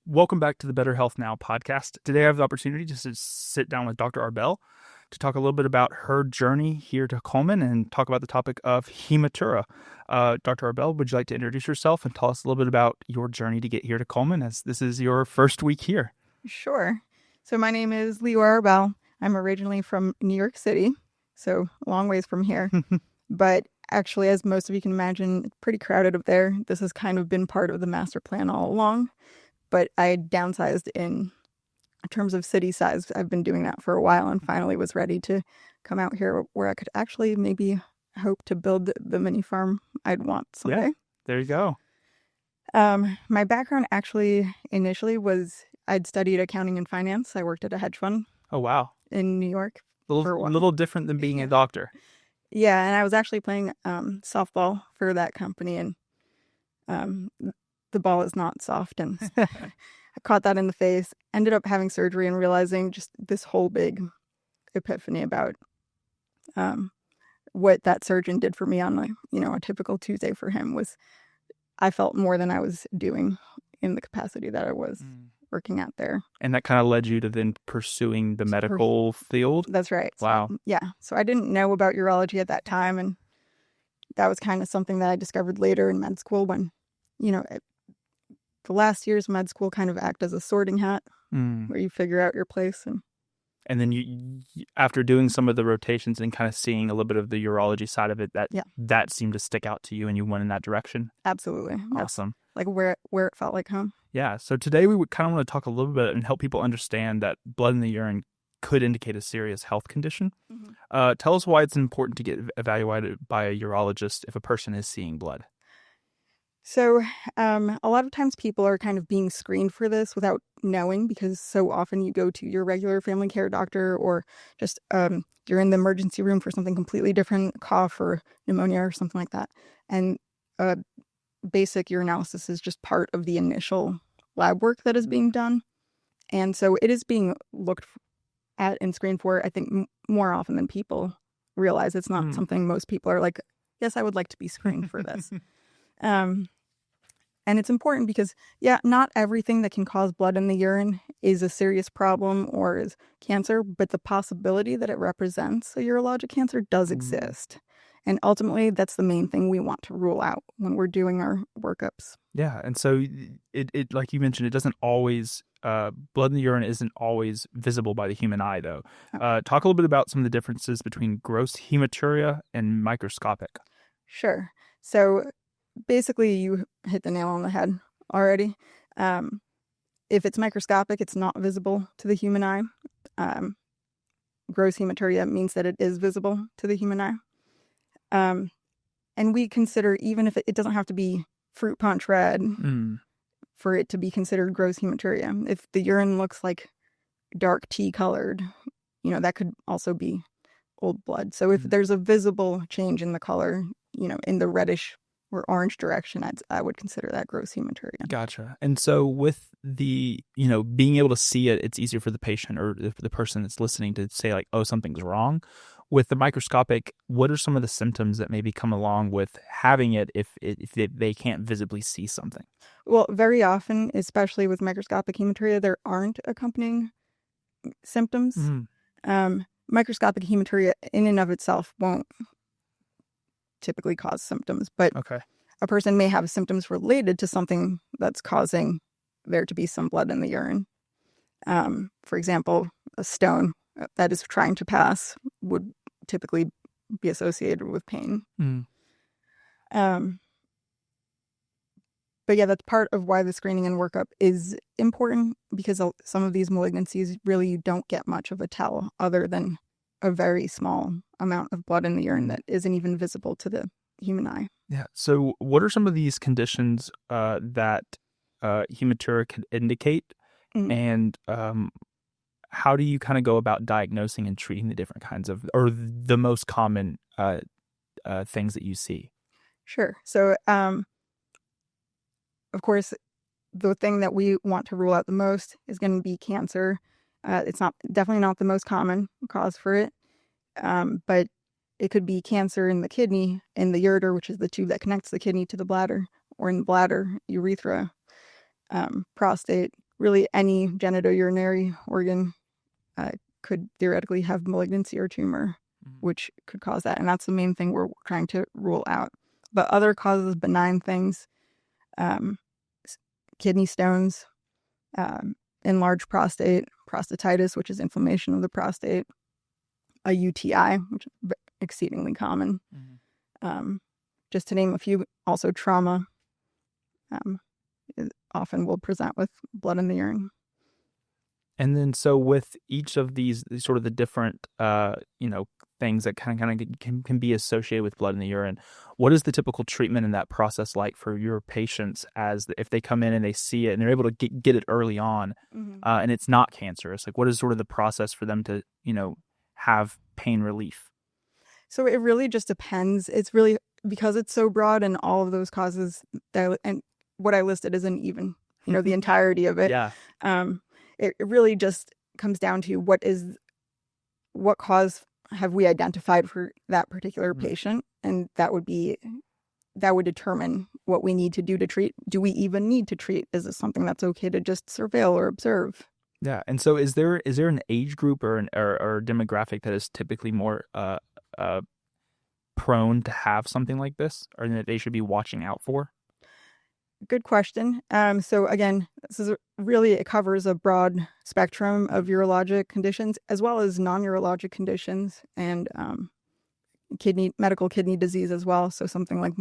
Welcome back to the Better Health Now podcast. Today I have the opportunity to sit down with Dr. Arbel to talk a little bit about her journey here to Cullman and talk about the topic of hematuria. Dr. Arbel, would you like to introduce yourself and tell us a little bit about your journey to get here to Cullman, as this is your first week here? Sure. So my name is Leor Arbel. I'm originally from New York City, so a long ways from here. But actually, as most of you can imagine, it's pretty crowded up there. This has kind of been part of the master plan all along. But I downsized in terms of city size. I've been doing that for a while and finally was ready to come out here where I could actually maybe hope to build the mini farm I'd want someday. Yeah, there you go. My background actually initially was I'd studied accounting and finance. I worked at a hedge fund. Oh, wow. In New York. A little different than being a doctor. Yeah, and I was actually playing softball for that company, and the ball is not soft, and I caught that in the face. Ended up having surgery and realizing just this whole big epiphany about what that surgeon did for me on a typical Tuesday for him was I felt more than I was doing in the capacity that I was working at there. And that kind of led you to then pursuing the medical field? That's right. Wow. So, yeah. So I didn't know about urology at that time, and that was kind of something that I discovered later in med school when, the last years of med school kind of act as a sorting hat where you figure out your place. And then you, after doing some of the rotations and kind of seeing a little bit of the urology side of it, that seemed to stick out to you and you went in that direction? Absolutely. Awesome. Like where it felt like home. Yeah. So today we would kind of want to talk a little bit and help people understand that blood in the urine could indicate a serious health condition. Tell us why it's important to get evaluated by a urologist if a person is seeing blood. So a lot of times people are kind of being screened for this without knowing, because so often you go to your regular family care doctor or just you're in the emergency room for something completely different, cough or pneumonia or something like that. And basic urinalysis is just part of the initial lab work that is being done. And so it is being looked at and screened for, I think, more often than people realize. It's not something most people are like, yes, I would like to be screened for this. And it's important because, not everything that can cause blood in the urine is a serious problem or is cancer, but the possibility that it represents a urologic cancer does exist. And ultimately, that's the main thing we want to rule out when we're doing our workups. Yeah. And so it like you mentioned, it doesn't always, blood in the urine isn't always visible by the human eye, though. Talk a little bit about some of the differences between gross hematuria and microscopic. Sure. So basically, you hit the nail on the head already. If it's microscopic, it's not visible to the human eye. Gross hematuria means that it is visible to the human eye. And we consider, even if it doesn't have to be fruit punch red for it to be considered gross hematuria. If the urine looks like dark tea colored, that could also be old blood. So if there's a visible change in the color, in the reddish or orange direction, I would consider that gross hematuria. Gotcha. And so with the, being able to see it, it's easier for the patient or the person that's listening to say like, oh, something's wrong. With the microscopic, what are some of the symptoms that maybe come along with having it if they can't visibly see something? Well, very often, especially with microscopic hematuria, there aren't accompanying symptoms. Microscopic hematuria in and of itself won't typically cause symptoms, but a person may have symptoms related to something that's causing there to be some blood in the urine. For example, a stone that is trying to pass would typically be associated with pain. But that's part of why the screening and workup is important, because some of these malignancies really you don't get much of a tell other than a very small amount of blood in the urine that isn't even visible to the human eye. Yeah. So what are some of these conditions that hematuria could indicate? And how do you kind of go about diagnosing and treating the different kinds of, or the most common things that you see? Sure. So, of course, the thing that we want to rule out the most is going to be cancer. It's definitely not the most common cause for it, but it could be cancer in the kidney, in the ureter, which is the tube that connects the kidney to the bladder, or in the bladder, urethra, prostate, really any genitourinary organ could theoretically have malignancy or tumor, which could cause that. And that's the main thing we're trying to rule out. But other causes, benign things, kidney stones, enlarged prostate, prostatitis, which is inflammation of the prostate, a UTI, which is exceedingly common. Just to name a few, also trauma often will present with blood in the urine. And then, so with each of these sort of the different, things that kind of can be associated with blood in the urine, what is the typical treatment in that process like for your patients if they come in and they see it and they're able to get it early on, and it's not cancerous? Like, what is sort of the process for them to, have pain relief? So it really just depends. It's really, because it's so broad and all of those causes and what I listed isn't even, the entirety of it. Yeah. It really just comes down to what cause have we identified for that particular patient, and that would determine what we need to do to treat. Do we even need to treat? Is this something that's okay to just surveil or observe? Yeah. And so is there an age group or or demographic that is typically more prone to have something like this, or that they should be watching out for? Good question. So again, it covers a broad spectrum of urologic conditions as well as non-urologic conditions, and medical kidney disease as well. So something like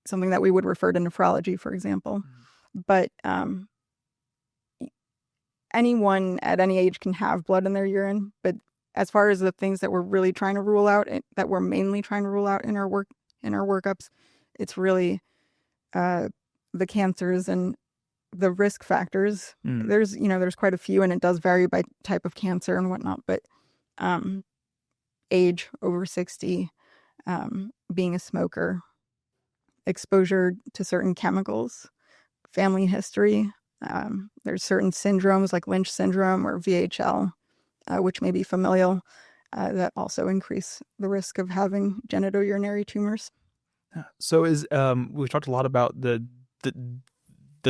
something that we would refer to nephrology, for example. But anyone at any age can have blood in their urine. But as far as the things that we're really trying to rule out, that we're mainly trying to rule out in our workups, it's really the cancers and the risk factors. There's quite a few, and it does vary by type of cancer and whatnot, but age over 60, being a smoker, exposure to certain chemicals, family history. There's certain syndromes like Lynch syndrome or VHL, which may be familial, that also increase the risk of having genitourinary tumors. So we've talked a lot about the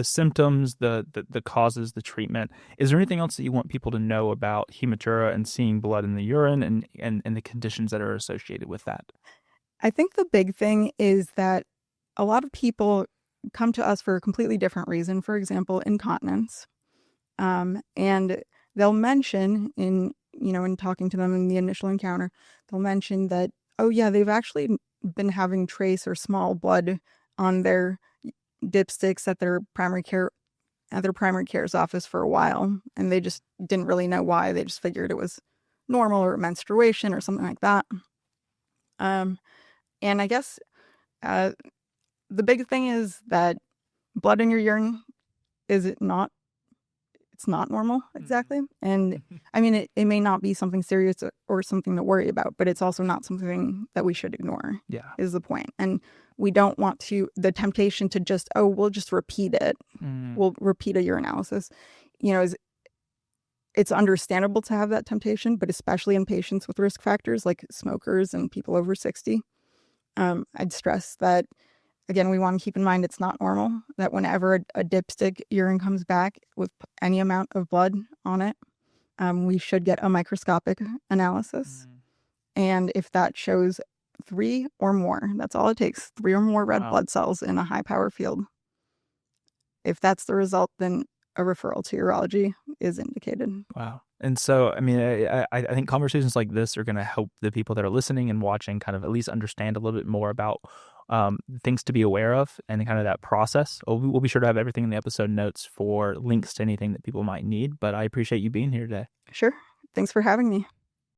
symptoms, the causes, the treatment. Is there anything else that you want people to know about hematuria and seeing blood in the urine and the conditions that are associated with that? I think the big thing is that a lot of people come to us for a completely different reason. For example, incontinence, and they'll mention in talking to them in the initial encounter, they'll mention that, oh yeah, they've actually been having trace or small blood on their dipsticks at their primary care's office for a while, and they just didn't really know why. They just figured it was normal or menstruation or something like that. And I guess the big thing is that blood in your urine it's not normal exactly. And I mean, it may not be something serious or something to worry about, but it's also not something that we should ignore. Yeah. Is the point. And we don't want the temptation to just, we'll just repeat it. We'll repeat a urinalysis. It's understandable to have that temptation, but especially in patients with risk factors like smokers and people over 60, I'd stress that, again, we want to keep in mind it's not normal, that whenever a dipstick urine comes back with any amount of blood on it, we should get a microscopic analysis. And if that shows 3 or more, that's all it takes, 3 or more red blood cells in a high power field. If that's the result, then a referral to urology is indicated. Wow. And so, I mean, I think conversations like this are going to help the people that are listening and watching kind of at least understand a little bit more about things to be aware of and kind of that process. We'll be sure to have everything in the episode notes for links to anything that people might need, but I appreciate you being here today. Sure. Thanks for having me.